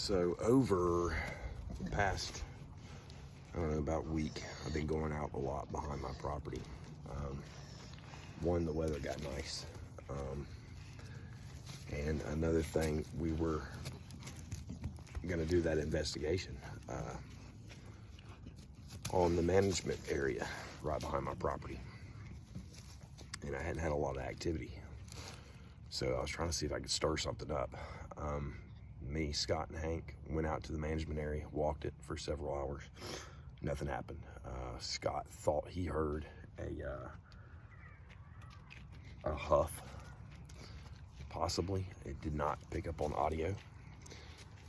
So over the past, I don't know, about week, I've been going out a lot behind my property. One, the weather got nice. And another thing, we were gonna do that investigation on the management area right behind my property. And I hadn't had a lot of activity. So I was trying to see if I could stir something up. Me, Scott, and Hank went out to the management area, walked it for several hours. Nothing happened. Scott thought he heard a huff, possibly. It did not pick up on audio.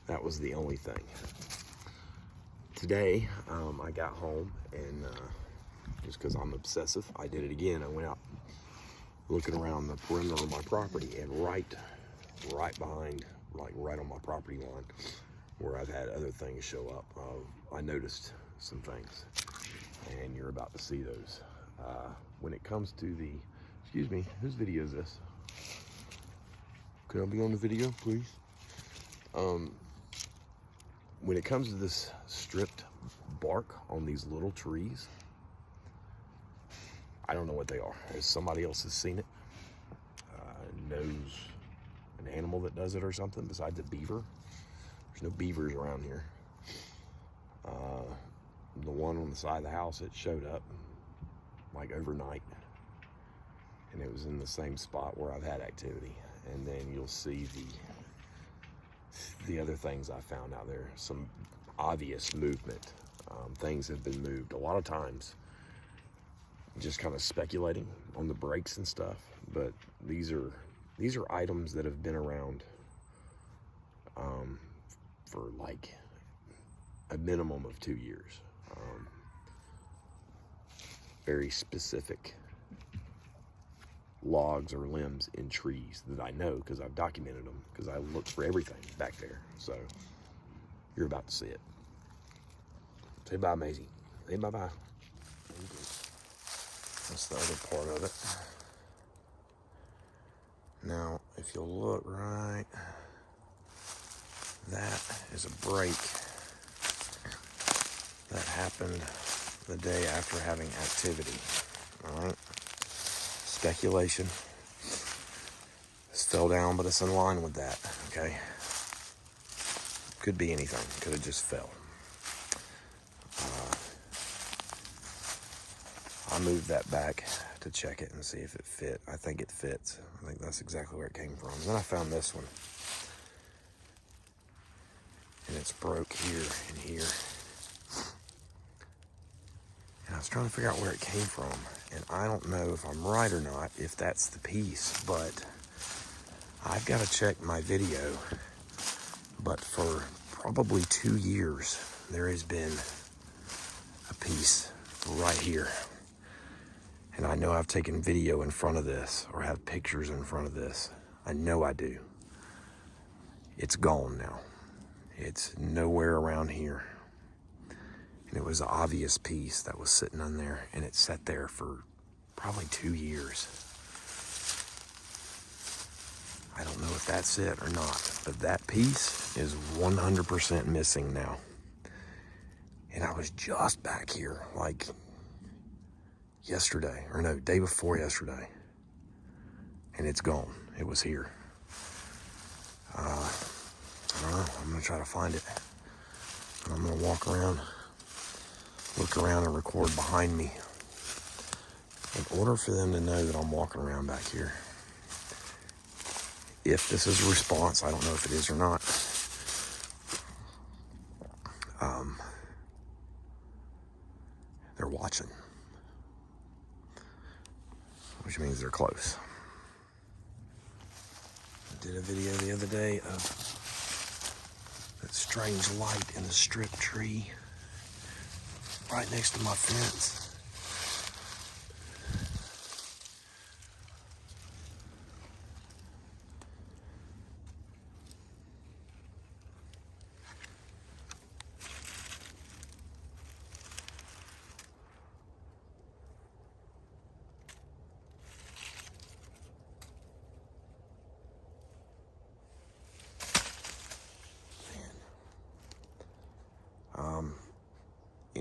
That was the only thing. Today, I got home and just because I'm obsessive, I did it again. I went out looking around the perimeter of my property, and right behind, like right on my property line, where I've had other things show up, I noticed some things, and you're about to see those. When it comes to the, excuse me, whose video is this? Could I be on the video, please? When it comes to this stripped bark on these little trees, I don't know what they are. If somebody else has seen it, knows an animal that does it or something besides a beaver. There's no beavers around here. The one on the side of the house, it showed up like overnight, and it was in the same spot where I've had activity. And then you'll see the other things I found out there. Some obvious movement. Things have been moved. A lot of times, just kind of speculating on the breaks and stuff, but these are items that have been around for like a minimum of 2 years. Very specific logs or limbs in trees that I know because I've documented them, because I looked for everything back there. So you're about to see it. Say bye, Maisie. Say bye-bye. That's the other part of it. Now, if you'll look right, that is a break that happened the day after having activity. All right. Speculation. This fell down, but it's in line with that. Okay. Could be anything. Could have just fell. I moved that back to check it and see if it fit. I think it fits. I think that's exactly where it came from. And then I found this one, and it's broke here and here. And I was trying to figure out where it came from, and I don't know if I'm right or not, if that's the piece, but I've got to check my video. But for probably 2 years, there has been a piece right here. And I know I've taken video in front of this, or have pictures in front of this. I know I do. It's gone now. It's nowhere around here. And it was an obvious piece that was sitting on there, and it sat there for probably 2 years. I don't know if that's it or not, but that piece is 100% missing now. And I was just back here, like yesterday, or no, day before yesterday, and it's gone. It was here. I don't know. I'm gonna try to find it. I'm gonna walk around, look around, and record behind me in order for them to know that I'm walking around back here. If this is a response, I don't know if it is or not. They're watching, which means they're close. I did a video the other day of that strange light in the strip tree right next to my fence.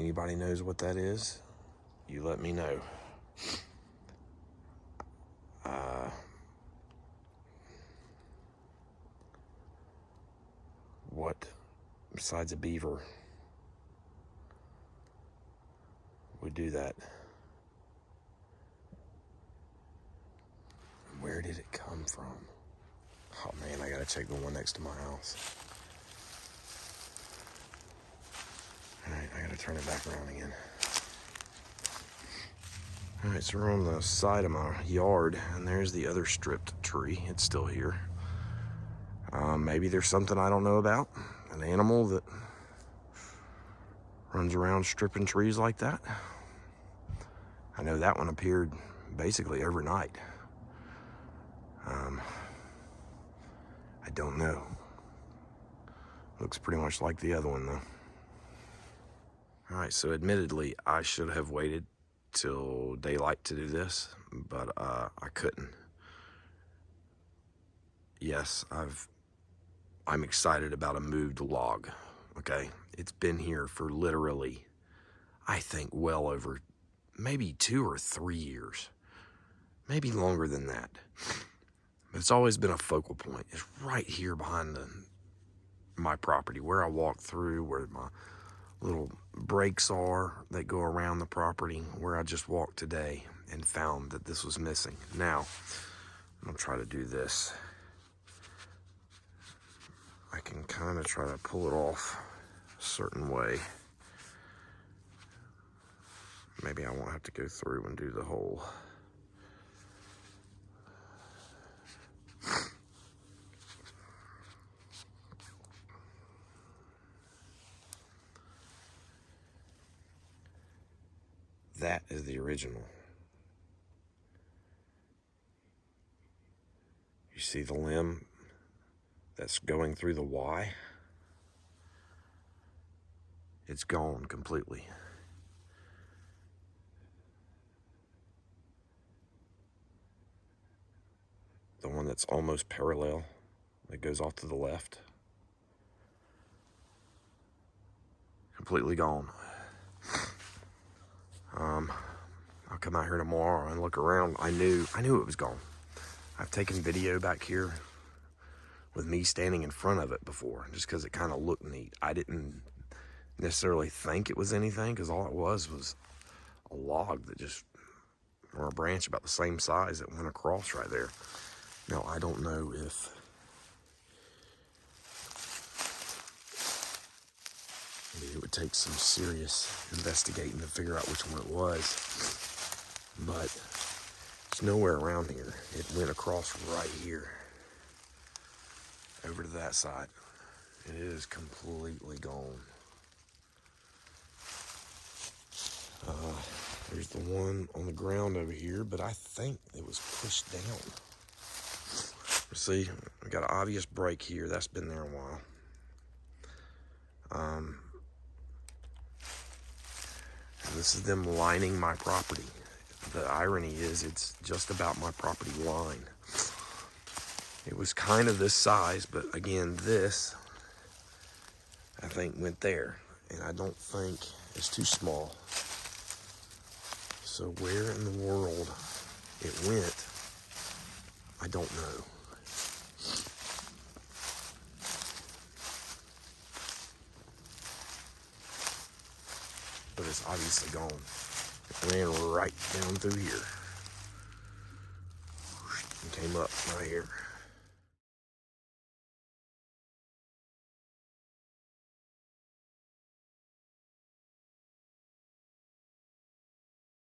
anybody knows what that is, you let me know. What besides a beaver would do that? Where did it come from? Oh man, I gotta check the one next to my house. Alright, I gotta turn it back around again. Alright, so we're on the side of my yard, and there's the other stripped tree. It's still here. Maybe there's something I don't know about. An animal that runs around stripping trees like that. I know that one appeared basically overnight. I don't know. Looks pretty much like the other one though. Alright, so admittedly, I should have waited till daylight to do this, but I couldn't. Yes, I'm excited about a moved log, okay? It's been here for literally, I think, well over maybe 2 or 3 years. Maybe longer than that. But it's always been a focal point. It's right here behind my property, where I walk through, where my little breaks are that go around the property, where I just walked today and found that this was missing. Now, I'm gonna try to do this. I can kind of try to pull it off a certain way. Maybe I won't have to go through and do the whole. That is the original. You see the limb that's going through the Y? It's gone completely. The one that's almost parallel, that goes off to the left, completely gone. I'll come out here tomorrow and look around. I knew it was gone. I've taken video back here with me standing in front of it before, just because it kind of looked neat. I didn't necessarily think it was anything, because all it was a log that just, or a branch about the same size that went across right there. Now, I don't know if it would take some serious investigating to figure out which one it was, but it's nowhere around here. It went across right here over to that side. It is completely gone. There's the one on the ground over here, but I think it was pushed down. See, we got an obvious break here. That's been there a while. This is them lining my property. The irony is it's just about my property line. It was kind of this size, but again, this, I think, went there. And I don't think it's too small. So where in the world it went, I don't know. But it's obviously gone. It ran right down through here and came up right here.